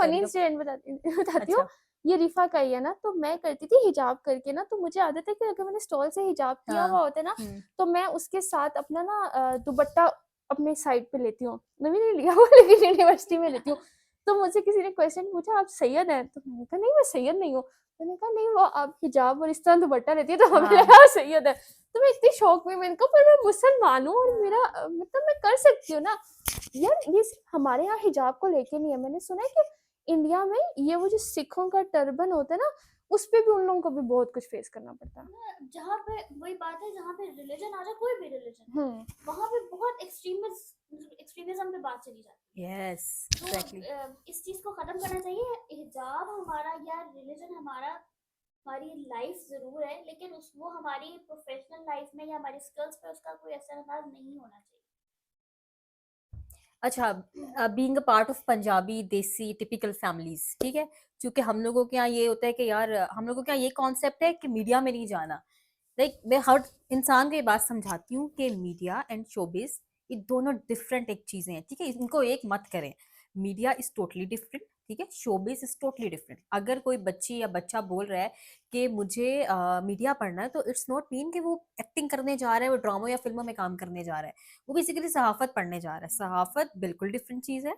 Funny करिए। Incident बताती हूँ। अच्छा। ये रिफा का ही है ना, तो मैं करती थी हिजाब करके ना, तो मुझे आदत है कि अगर मैंने स्टॉल से हिजाब किया हाँ। हुआ होता है ना, तो मैं उसके साथ अपना ना दुपट्टा अपने साइड पे लेती हूँ। मैंने नहीं लिया हुआ लेकिन यूनिवर्सिटी में लेती हूँ। तो मुझसे किसी ने क्वेश्चन पूछा आप सैयद हैं? तो मैंने कहा नहीं मैं सैयद नहीं हूँ। मैंने कहा नहीं वो आप हिजाब और इस तरह दुपट्टा लेती है तो हमें हाँ। लगा सैयद है। तो मैं इतनी शौक हुई, मैंने कहा पर मैं मुसलमान हूँ और मेरा मतलब मैं कर सकती हूँ ना। यार ये सिर्फ हमारे यहाँ हिजाब को लेके नहीं है, मैंने सुना है कि इंडिया में ये वो जो सिखों का टर्बन होता है ना, उस पे भी उन लोगों को भी बहुत कुछ फेस करना पड़ता है। जहाँ पे वही बात है, जहाँ पे रिलीजन आ जाए, कोई भी रिलीजन, हम्म वहाँ पे बहुत एक्सट्रीमिज्म पे बात चली जाती है। यस तो एग्जैक्टली। इस चीज को खत्म करना चाहिए। हिजाब हमारा या रिलीजन हमारा, हमारी लाइफ जरूर है, लेकिन उस वो हमारी प्रोफेशनल लाइफ में या हमारी स्किल्स पे उसका कोई असरअंदाज नहीं होना चाहिए। अच्छा, being a part of Punjabi देसी टिपिकल फैमिलीज, ठीक है, क्योंकि हम लोगों के यहाँ ये होता है कि यार हम लोगों के यहाँ ये कॉन्सेप्ट है कि मीडिया में नहीं जाना। लाइक मैं हर इंसान को ये बात समझाती हूँ कि मीडिया एंड शोबिज ये दोनों डिफरेंट एक चीजें हैं, ठीक है, इनको एक मत करें। मीडिया इज टोटली डिफरेंट, ठीक है, शोबिज इज टोटली डिफरेंट। अगर कोई बच्ची या बच्चा बोल रहा है कि मुझे मीडिया पढ़ना है, तो इट्स नॉट मीन कि वो एक्टिंग करने जा रहा है, वो ड्रामों या फिल्मों में काम करने जा रहा है। वो बेसिकली सहाफत पढ़ने जा रहा है। सहाफत बिल्कुल डिफरेंट चीज है,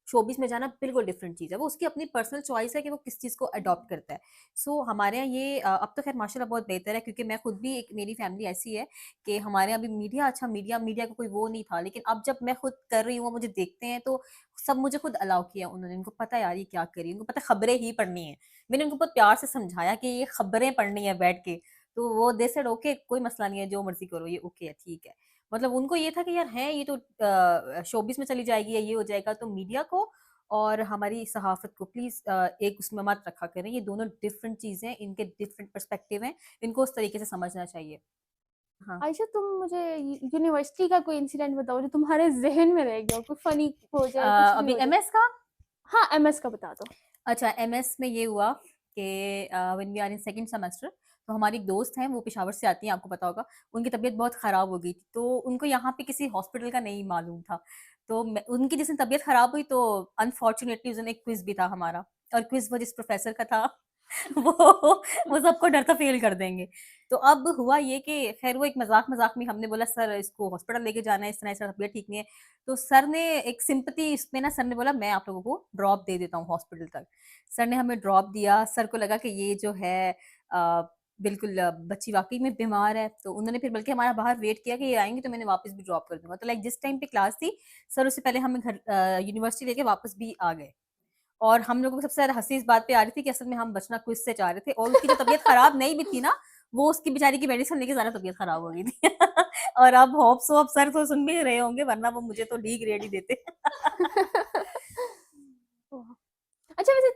शोबिस में जाना बिल्कुल डिफरेंट चीज है। वो उसकी अपनी पर्सनल चॉइस है कि वो किस चीज को अडॉप्ट करता है। सो हमारे यहाँ ये अब तो खैर माशाल्लाह बहुत बेहतर है, क्योंकि मैं खुद भी एक, मेरी फैमिली ऐसी है कि हमारे यहाँ भी मीडिया, अच्छा मीडिया मीडिया का कोई वो नहीं था, लेकिन अब जब मैं खुद कर रही हूँ, मुझे देखते हैं तो सब मुझे खुद अलाउ किया उन्होंने। उनको पता है यार ये क्या करी, उनको पता है खबरें ही पढ़नी है। मैंने उनको बहुत प्यार से समझाया कि ये खबरें पढ़नी है बैठ के, तो वो दे सेड ओके कोई मसला नहीं है, जो मर्जी करो, ये ओके है, ठीक है। मतलब उनको ये था कि यार है ये तो शोबिस में चली जाएगी या ये हो जाएगा, तो मीडिया को और हमारी सहाफत को प्लीज एक उसमें मत रखा करें। ये दोनों डिफरेंट चीजें, इनके डिफरेंट पर्सपेक्टिव हैं, इनको उस तरीके से समझना चाहिए। हाँ। आयशा तुम मुझे यूनिवर्सिटी का कोई इंसिडेंट बताओ जो तुम्हारे जहन में रह गया हो, कोई फनी हो जाए, कुछ भी अभी हो जाए। एमएस का। हाँ एमएस का बता दो। अच्छा, एमएस में ये हुआ कि when we are in second semester, तो हमारी एक दोस्त हैं, वो पेशावर से आती हैं, आपको पता होगा। उनकी तबीयत बहुत ख़राब हो गई थी, तो उनको यहाँ पे किसी हॉस्पिटल का नहीं मालूम था। तो उनकी जिस दिन तबीयत ख़राब हुई, तो अनफॉर्चुनेटली उस दिन एक क्विज भी था हमारा, और क्विज वो जिस प्रोफेसर का था वो वो सबको डरता फेल कर देंगे। तो अब हुआ ये कि खैर वो एक मजाक मजाक में हमने बोला सर इसको हॉस्पिटल लेके जाना है, इस तरह तबीयत ठीक नहीं है। तो सर ने एक सिंपैथी इसमें ना, सर ने बोला मैं आप लोगों को ड्रॉप दे देता हूँ हॉस्पिटल तक। सर ने हमें ड्रॉप दिया। सर को लगा कि ये जो है बिल्कुल बच्ची वाकई में बीमार है, तो उन्होंने फिर बल्कि हमारा बाहर वेट किया कि ये आएंगे तो मैंने वापस भी ड्रॉप कर दूंगा। तो लाइक जिस टाइम पे क्लास थी, सर उससे पहले हमें घर यूनिवर्सिटी लेके वापस भी आ गए। और हम लोगों को सबसे ज्यादा हंसी इस बात पे आ रही थी कि असल में हम बचना क्विज से चाह रहे थे, और उसकी जो तबीयत खराब नहीं भी थी ना, वो उसकी बेचारी की मेडिसिन लेके ज्यादा तबीयत खराब हो गई थी और अब होप सो अब सर तो सुन भी रहे होंगे, वरना वो मुझे तो डी ग्रेड ही देते अच्छा वैसे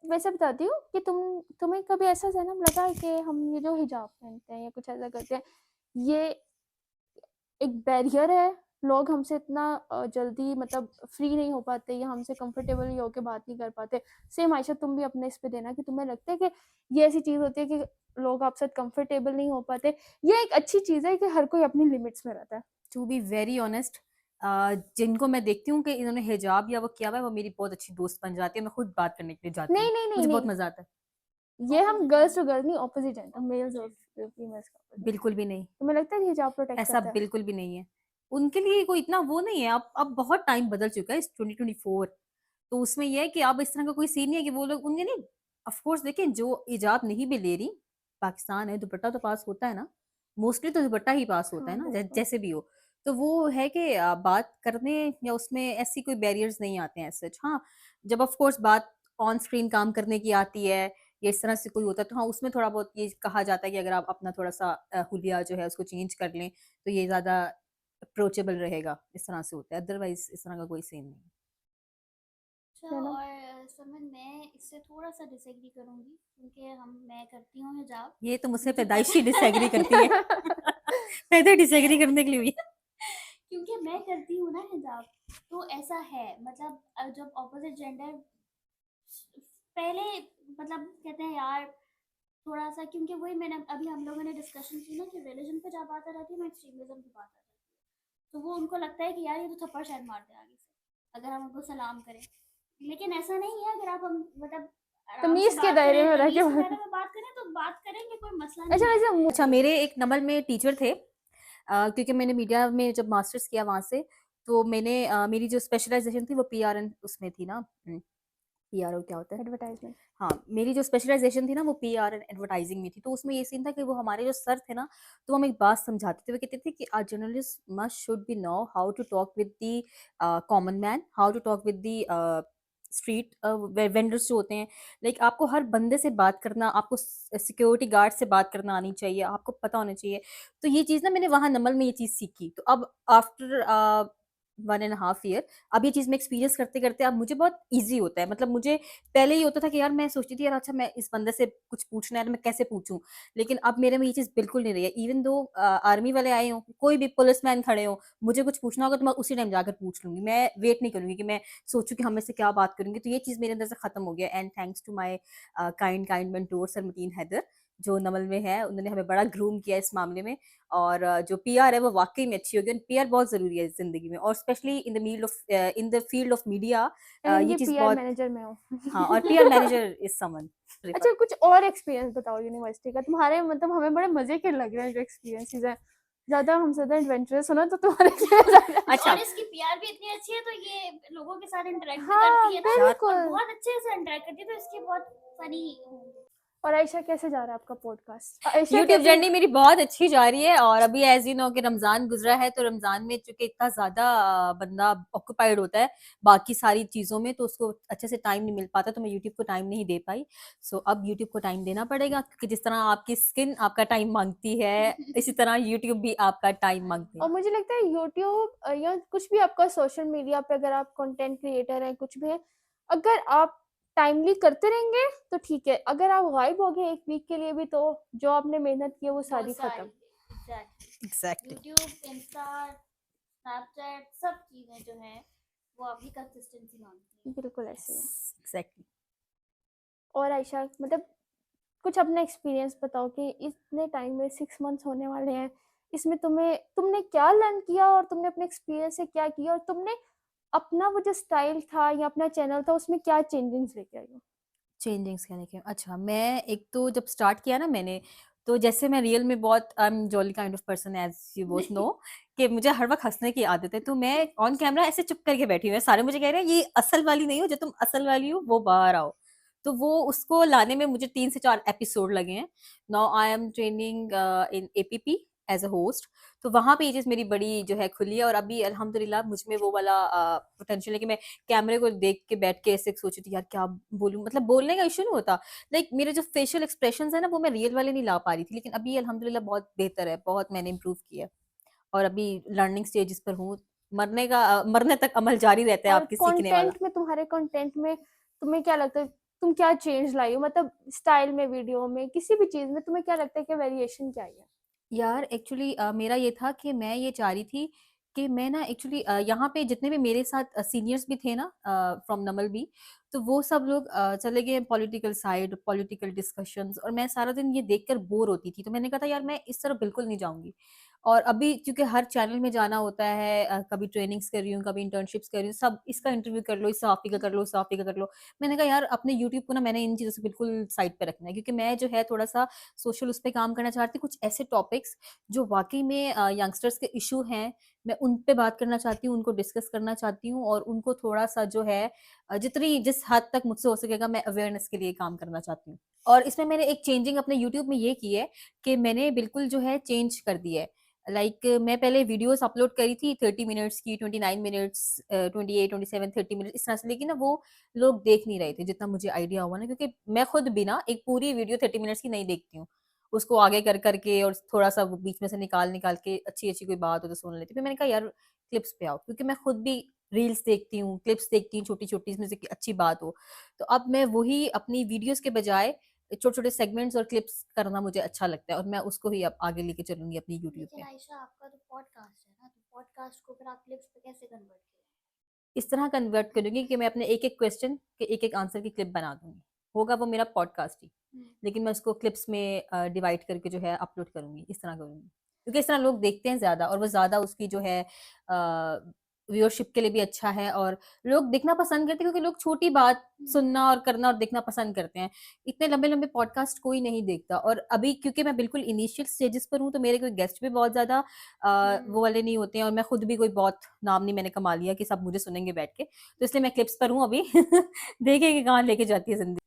वैसे बताती हूँ कि तुम्हें कभी ऐसा जन्म लगा है कि हम ये जो हिजाब पहनते हैं या कुछ ऐसा करते हैं, ये एक बैरियर है, लोग हमसे इतना जल्दी मतलब फ्री नहीं हो पाते या हमसे कंफर्टेबल नहीं होके बात नहीं कर पाते। सेम आयशा तुम भी अपने इस पे देना कि तुम्हें लगता है कि ये ऐसी चीज होती है कि लोग आपसे कंफर्टेबल नहीं हो पाते। ये एक अच्छी चीज है कि हर कोई अपनी लिमिट्स में रहता है। टू बी वेरी ऑनेस्ट, जिनको मैं देखती हूँ कि इन्होंने हिजाब या वो किया हुआ है, वो मेरी बहुत अच्छी दोस्त बन जाती है। मैं खुद बात करने के लिए जाती हूँ, नहीं नहीं नहीं मुझे बहुत नहीं, मजा आता है। ये हम opposite girls gender. Two girls नहीं, ऑपोजिट जेंडर, मेल्स और फीमेल्स का opposite। बिल्कुल भी नहीं, तुम्हें लगता है कि हिजाब प्रोटेक्ट ऐसा करता है? बिल्कुल भी नहीं है। उनके लिए कोई इतना वो नहीं है। अब बहुत टाइम बदल चुका है, इस 2024। तो उसमें ये है कि अब इस तरह का कोई सीन नहीं है कि वो लोग उनके नहीं। ऑफ कोर्स देखें, जो इजाब नहीं भी ले रही, पाकिस्तान है, दुपट्टा तो पास होता है ना, मोस्टली तो दुपट्टा ही पास होता है हाँ ना, बिल्कुल। जैसे भी हो। तो वो है कि बात करने या उसमें ऐसी कोई बैरियर्स नहीं आते हैं सच। हाँ, जब ऑफ कोर्स बात ऑन स्क्रीन काम करने की आती है या इस तरह से कोई होता है, तो हाँ उसमें थोड़ा बहुत ये कहा जाता है कि अगर आप अपना थोड़ा सा हुलिया जो है उसको चेंज कर लें, तो ये ज्यादा अप्रोचेबल रहेगा। इस तरह से होता है, अदरवाइज इस तरह का कोई सीन नहीं। अच्छा, है ना। और समझ मैं इससे थोड़ा सा डिसएग्री करूंगी, क्योंकि मैं करती हूँ हिजाब। ये तो मुझसे मुझे पैदाइशी पता डिसएग्री करती है पैदा डिसएग्री करने के लिए हुई। क्योंकि मैं करती हूँ ना हिजाब, तो ऐसा है मतलब जब ऑपोजिट जेंडर पहले मतलब कहते हैं यार थोड़ा सा, क्योंकि वही मैंने अभी हम लोगों ने डिस्कशन की ना कि रिलीजन पे जब बात आ जाती है ना, एक्सट्रीमिज्म की बात आ जाती है, तो वो उनको लगता है कि यार ये तो थप्पड़ शायद मार दे आगे से अगर हम उनको सलाम करें। लेकिन ऐसा नहीं है, अगर आप हम मतलब आराम से तमीज़ के बात दायरे करें, में रह के तमीज़ के बात दायरे में बात करें तो बात करेंगे, कोई मसला अच्छा नहीं है। वैसे अच्छा, मेरे एक नमल में टीचर थे, क्योंकि मैंने मीडिया में जब मास्टर्स किया वहाँ से, तो मैंने मेरी जो स्पेशलाइज़ेशन थी वो पीआरएन उसमें थी ना, पीआरओ क्या होता है? एडवर्टाइज़मेंट हाँ, मेरी जो स्पेशलाइज़ेशन थी ना वो पीआर एंड एडवर्टाइज़िंग में थी, तो उसमें ये सीन था कि वो हमारे जो सर थे ना, तो वो हमें एक बात समझाते थे, वो कहते थे कि a journalist must should be know how to talk with the common man, how to talk with the street vendors जो होते हैं, लाइक आपको हर बंदे से बात करना, आपको सिक्योरिटी गार्ड से बात करना आनी चाहिए, आपको पता होना चाहिए। तो ये चीज़ ना मैंने वहाँ नमल में ये चीज़ सीखी, तो अब आफ्टर 1.5 ईयर अब ये चीज़ मैं एक्सपीरियंस करते-करते अब मुझे बहुत ईज़ी होता है। मतलब मुझे पहले ये होता था कि यार मैं सोचती थी यार अच्छा मैं इस बंदे से कुछ पूछना है तो मैं कैसे पूछूँ? लेकिन अब मेरे में ये चीज़ बिल्कुल नहीं रही है। इवन दो आर्मी वाले आए हों, कोई भी पुलिसमैन खड़े हों, मुझे कुछ पूछना होगा तो मैं उसी टाइम जाकर पूछ लूँगी। मैं वेट नहीं करूँगी कि मैं सोचूँ कि हम में से क्या बात करेंगे। तो ये चीज़ मेरे अंदर से खत्म हो गया and thanks to my kind mentor sir Mateen Haider, जो नमल में है। उन्होंने हमें बड़ा ग्रूम किया इस मामले में, और जो पीआर है वो वाक़ई में अच्छी होगी, और पीआर बहुत ज़रूरी है ज़िंदगी में, और specially in the field of media and ये ये चीज़ पीआर बहुत। मैनेजर में हो। हाँ, और पीआर मैनेजर इज़ समवन अच्छा प्रेफर। कुछ और एक्सपीरियंस बताओ यूनिवर्सिटी का। तुम्हारे मतलब हमें बड़े मज़े के लग रहे हैं जो एक्सपीरियंसेस हैं। ज़्यादा हमसे ज़्यादा एडवेंचरस हो ना तो तुम्हारे एक्सपीरियंस ज़्यादा अच्छा, और इसकी पीआर भी इतनी अच्छी है, तो ये लोगों के साथ इंटरेक्ट भी हाँ, करती है ना, यार और बिल्कुल। बहुत अच्छे से इंटरेक्ट करती है, तो इसके बहुत फनी होंगे। और आयशा कैसे जा रहा है आपका पॉडकास्ट? आयशा यूट्यूब कैसे जर्नी मेरी बहुत अच्छी जा रही है, और अभी एज़ यू नो कि रमज़ान गुज़रा है, तो रमज़ान में चूँकि इतना ज़्यादा बंदा ऑक्यूपाइड होता है बाकी सारी चीज़ों में, तो उसको अच्छे से टाइम नहीं मिल पाता, तो मैं यूट्यूब को टाइम नहीं दे पाई। सो अब यूट्यूब को टाइम देना पड़ेगा, क्योंकि जिस तरह आपकी स्किन आपका टाइम माँगती है, इसी तरह यूट्यूब भी आपका टाइम माँगती है। और मुझे लगता है यूट्यूब या कुछ भी आपका सोशल मीडिया पे अगर आप कंटेंट क्रिएटर हैं कुछ भी है, अगर आप टाइमली करते रहेंगे तो ठीक है। अगर आप गायब हो गए 1 वीक के लिए भी तो जो आपने मेहनत की है वो वो सारी सारी खत्म। Exactly, exactly, YouTube, Insta, Snapchat, सब चीज़ें जो हैं वो आपकी कंसिस्टेंसी मांगती हैं। बिल्कुल ऐसे ही है। Yes, exactly. और आयशा मतलब कुछ अपना एक्सपीरियंस बताओ कि इतने टाइम में 6 मंथ्स होने वाले हैं। इसमें तुमने क्या लर्न किया और तुमने अपने एक्सपीरियंस से क्या किया और तुमने अपना वो जो स्टाइल था या अपना चैनल था उसमें क्या चेंजिंग्स लेके आई हो? चेंजिंग्स कहने के अच्छा, मैं एक तो जब स्टार्ट किया ना मैंने, तो जैसे मैं रियल में बहुत I am jolly kind of person as you both know, कि मुझे हर वक़्त हँसने की आदत है, तो मैं ऑन कैमरा ऐसे चुप करके बैठी हुई हूँ। सारे मुझे कह रहे हैं ये असल वाली नहीं हो, जो तुम असल वाली हो वो बाहर आओ। तो वो उसको लाने में मुझे 3 से 4 एपिसोड लगे हैं। Now I am training in APP as a host, तो वहाँ पे ये चीज़ मेरी बड़ी जो है खुली है, और अभी अल्हम्दुलिल्लाह मुझ में वो वाला पोटेंशियल है कि मैं कैमरे को देख के बैठ के ऐसे सोची थी यार क्या बोलूँ, मतलब बोलने का इशू नहीं होता, लाइक मेरे जो फेशियल एक्सप्रेशंस है ना वो मैं रियल वाले नहीं ला पा रही थी, लेकिन अभी अल्हम्दुलिल्लाह बहुत बेहतर है, बहुत मैंने इम्प्रूव किया है, और अभी लर्निंग स्टेजेस पर हूँ। मरने तक अमल जारी रहता है और आपके सीखने वाला। कंटेंट में तुम्हारे कंटेंट में तुम्हें क्या लगता है तुम क्या चेंज लाई हो? मतलब स्टाइल में, वीडियो में, किसी भी चीज़ में तुम्हें क्या लगता है कि वेरिएशन क्या आई है? यार एक्चुअली मेरा ये था कि मैं ये चाह रही थी कि मैं ना एक्चुअली यहाँ पे जितने भी मेरे साथ सीनियर्स भी थे ना फ्रॉम नमल भी, तो वो सब लोग चले गए पॉलिटिकल साइड, पॉलिटिकल डिस्कशंस, और मैं सारा दिन ये देखकर बोर होती थी, तो मैंने कहा था यार मैं इस तरफ बिल्कुल नहीं जाऊंगी। और अभी क्योंकि हर चैनल में जाना होता है, कभी ट्रेनिंग्स कर रही हूँ, कभी इंटर्नशिप्स कर रही हूँ, सब इसका इंटरव्यू कर लो, इस सहाफ़ी का कर लो, उस सहाफ़ी का कर लो। मैंने कहा यार अपने यूट्यूब को ना मैंने इन चीज़ों से बिल्कुल साइड पे रखना है, क्योंकि मैं जो है थोड़ा सा सोशल उस पे काम करना चाहती हूँ, कुछ ऐसे टॉपिक्स जो वाक़ई में यंगस्टर्स के इश्यू हैं, मैं उन पे बात करना चाहती हूँ, उनको डिस्कस करना चाहती हूँ, और उनको थोड़ा-सा जो है जिस हद तक मुझसे हो सकेगा मैं अवेयरनेस के लिए काम करना चाहती हूँ। और इसमें मैंने एक चेंजिंग अपने यूट्यूब में ये की है कि मैंने बिल्कुल जो है चेंज कर दिया है। लाइक मैं पहले वीडियोज़ अपलोड करी थी 30 मिनट्स की, 29 मिनट्स 28, 27, 30 मिनट्स इस तरह से, लेकिन ना वो लोग देख नहीं रहे थे, जितना मुझे आइडिया हुआ ना, क्योंकि मैं खुद भी ना एक पूरी वीडियो 30 मिनट्स की नहीं देखती हूँ। उसको आगे कर के और थोड़ा-सा वो बीच में से निकाल के अच्छी-अच्छी कोई बात हो तो सुन लेती हूँ। फिर मैंने कहा यार क्लिप्स पे आओ, क्योंकि मैं खुद भी रील्स देखती हूँ, क्लिप्स देखती हूँ छोटी-छोटी, इसमें से कोई अच्छी बात हो। तो अब मैं वही अपनी वीडियोज़ के बजाय छोटे-छोटे सेगमेंट्स और क्लिप्स करना मुझे अच्छा लगता है, और मैं उसको ही अब आगे लेके चलूँगी अपनी यूट्यूब लेकिन पे। आयशा, आपका तो पॉडकास्ट है ना, तो पॉडकास्ट को फिर आप क्लिप्स पे कैसे कन्वर्ट करें? इस तरह कन्वर्ट करूँगी कि मैं अपने एक-एक क्वेश्चन के एक-एक आंसर की क्लिप बना दूँगी। होगा वो मेरा पॉडकास्ट ही, लेकिन मैं उसको क्लिप्स में डिवाइड करके जो है अपलोड करूँगी, इस तरह करूँगी। क्योंकि इस तरह लोग देखते हैं ज़्यादा, और वो ज़्यादा उसकी जो है व्यूअरशिप के लिए भी अच्छा है और लोग देखना पसंद करते हैं क्योंकि लोग छोटी बात सुनना और करना और देखना पसंद करते हैं। इतने लंबे-लंबे पॉडकास्ट कोई नहीं देखता और अभी क्योंकि मैं बिल्कुल इनिशियल स्टेजेस पर हूँ तो मेरे कोई गेस्ट भी बहुत ज़्यादा वो वाले नहीं होते हैं और मैं खुद भी कोई बहुत नाम नहीं मैंने कमा लिया कि सब मुझे सुनेंगे बैठ के। तो इसलिए मैं क्लिप्स पर हूँ अभी देखेंगे कहाँ लेके जाती है ज़िंदगी।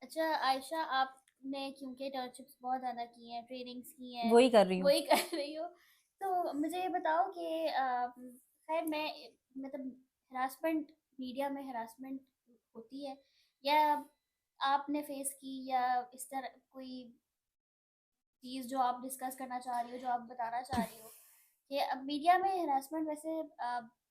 अच्छा आयशा, आपने क्योंकि इंटर्नशिप्स बहुत ज़्यादा की हैं, ट्रेनिंग्स की हैं, वही कर रही हूँ। वही कर रही हो, तो मुझे ये बताओ कि खैर मैं मतलब हरासमेंट, मीडिया में हरासमेंट होती है या आपने फेस की, या इस तरह कोई चीज़ जो आप डिस्कस करना चाह रही हो, जो आप बताना चाह रही हो कि अब मीडिया में हरासमेंट वैसे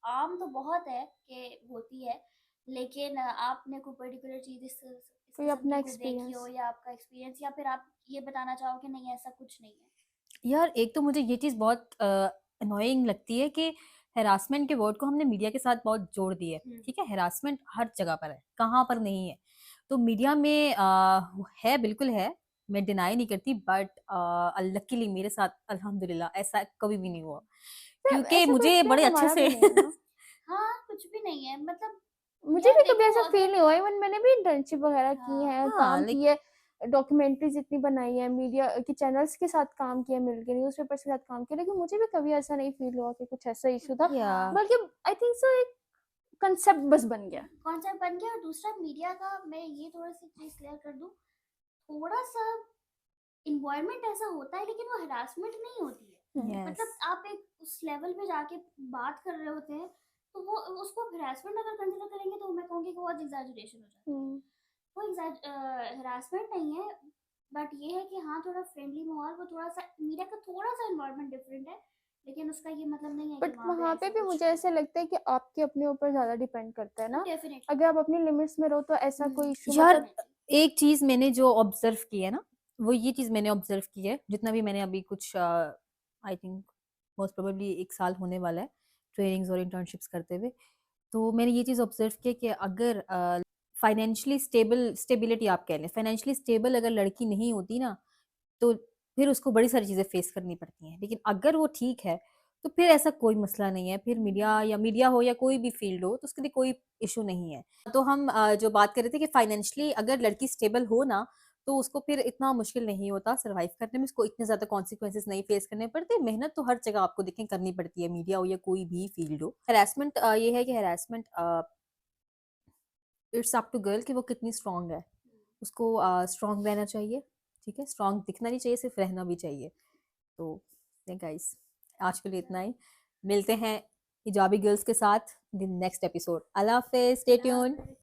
आम तो बहुत है कि होती है, लेकिन आपने कोई पर्टिकुलर चीज़ इस कोई किस्म अपना की कोई देखी हो, एक्सपीरियंस? या आपका एक्सपीरियंस, या फिर आप ये बताना चाहो कि नहीं ऐसा कुछ नहीं है? यार एक तो मुझे ये चीज़ बहुत अनोइंग लगती है कि हैरासमेंट के वर्ड को हमने मीडिया के साथ बहुत जोड़ दिया है। हम्म। ठीक है, हैरासमेंट हर जगह पर है, कहाँ पर नहीं है। तो मीडिया में है, बिल्कुल है, मैं डिनाई नहीं करती, बट लकीली मेरे साथ अल्हम्दुलिल्लाह ऐसा कभी भी नहीं हुआ तो क्योंकि ऐसा तो मुझे बड़े एक्सपीरियंस अच्छे हमारा से भी नहीं है ना। हाँ, कुछ भी नहीं है, मतलब मुझे यार भी कभी देखो ऐसा फील अगर, नहीं हुआ, इवन मैंने भी इंटर्नशिप वगैरह की हाँ, है, हाँ काम की लाइक है, डॉक्यूमेंट्रीज इतनी बनाई है, मीडिया के चैनल्स के साथ काम किया, मिलके न्यूज़पेपर्स के साथ काम किया, लेकिन मुझे भी कभी ऐसा नहीं फील हुआ कि कुछ ऐसा इशू था। या हाँ, बल्कि आई थिंक सो एक कंसेप्ट बस बन गया। कॉन्सेप्ट बन गया। और दूसरा मीडिया का, मैं ये थोड़ा सी चीज़ क्लियर कर दूं, थोड़ा सा इन्वायरमेंट ऐसा होता है, लेकिन वो हरासमेंट नहीं होती है। यस मतलब आप एक उस लेवल पे जाके बात कर रहे होते हैं, तो वो उसको हरासमेंट अगर कंसिडर करेंगे तो मैं कहूँगी कि बहुत एग्जैजरेशन हो जाती है। हम्म। वो हरासमेंट नहीं है, बट ये है कि हाँ थोड़ा फ्रेंडली माहौल, वो थोड़ा सा मीडिया का थोड़ा सा इन्वायरमेंट डिफरेंट है, लेकिन उसका ये मतलब नहीं है कि बट वहाँ पे वहाँ पे ऐसा भी कुछ मुझे ऐसा लगता है कि आपके अपने ऊपर ज़्यादा डिपेंड करता है ना। डेफिनेटली। अगर आप अपनी लिमिट्स में रहो तो ऐसा कोई इशू यार डेफिनेटली। एक चीज़ मैंने जो ऑब्जर्व की है ना, वो ये चीज़ मैंने ऑब्जर्व की है, जितना भी मैंने अभी कुछ आई थिंक मोस्ट प्रोबेबली 1 साल होने वाला है ट्रेनिंग्स और इंटर्नशिप्स करते हुए। तो मैंने ये चीज़ ऑब्जर्व की है कि अगर फाइनेंशियली स्टेबिलिटी आप कह लें, फाइनेंशियली स्टेबल अगर लड़की नहीं होती ना, तो फिर उसको बड़ी सारी चीज़ें फेस करनी पड़ती हैं। लेकिन अगर वो ठीक है, तो फिर ऐसा कोई मसला नहीं है। फिर मीडिया हो या कोई भी फ़ील्ड हो, तो उसके लिए कोई इश्यू नहीं है। तो हम जो बात कर रहे थे कि फाइनेंशियली अगर लड़की स्टेबल हो ना, तो उसको फिर इतना मुश्किल नहीं होता सर्वाइव करने में, उसको इतने ज़्यादा कॉन्सिक्वेंसेस नहीं फेस करने पड़ते। मेहनत तो हर जगह आपको देखें करनी पड़ती है, मीडिया हो या कोई भी फ़ील्ड हो। हैरेसमेंट ये है कि harassment it's up to girl कि वो कितनी स्ट्रॉन्ग है। उसको स्ट्रॉन्ग रहना चाहिए, ठीक है? स्ट्रॉन्ग दिखना नहीं चाहिए, सिर्फ रहना भी चाहिए। तो गाइस आज के लिए इतना ही। मिलते हैं हिजाबी गर्ल्स के साथ इन नेक्स्ट एपिसोड। अल्लाह हाफ़िज़, स्टे ट्यून्ड।